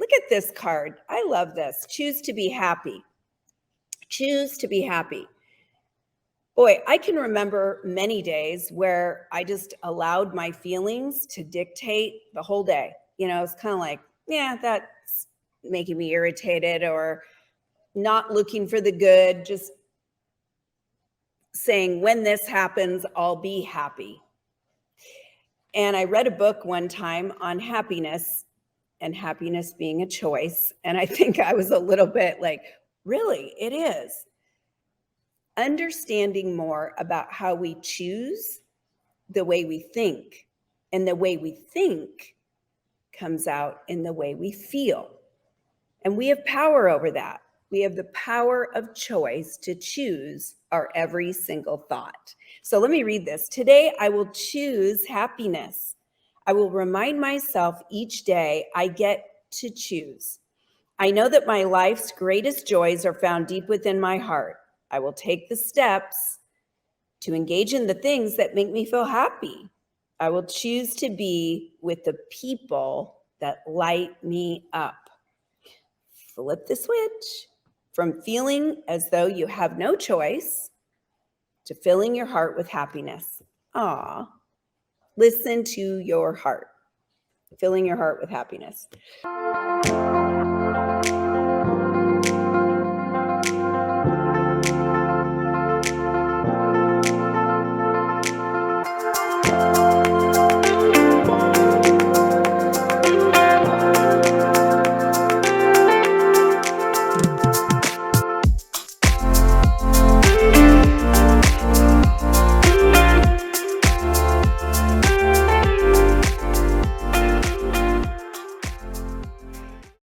Look at this card. I love this. Choose to be happy. Choose to be happy. Boy, I can remember many days where I just allowed my feelings to dictate the whole day. It's kind of like, yeah, that's making me irritated, or not looking for the good, just saying, when this happens, I'll be happy. And I read a book one time on happiness, and happiness being a choice. And I think I was a little bit like, really, it is. Understanding more about how we choose the way we think, and the way we think comes out in the way we feel. And we have power over that. We have the power of choice to choose our every single thought. So let me read this. Today, I will choose happiness. I will remind myself each day I get to choose. I know that my life's greatest joys are found deep within my heart. I will take the steps to engage in the things that make me feel happy. I will choose to be with the people that light me up. Flip the switch from feeling as though you have no choice to filling your heart with happiness. Listen to your heart. Filling your heart with happiness.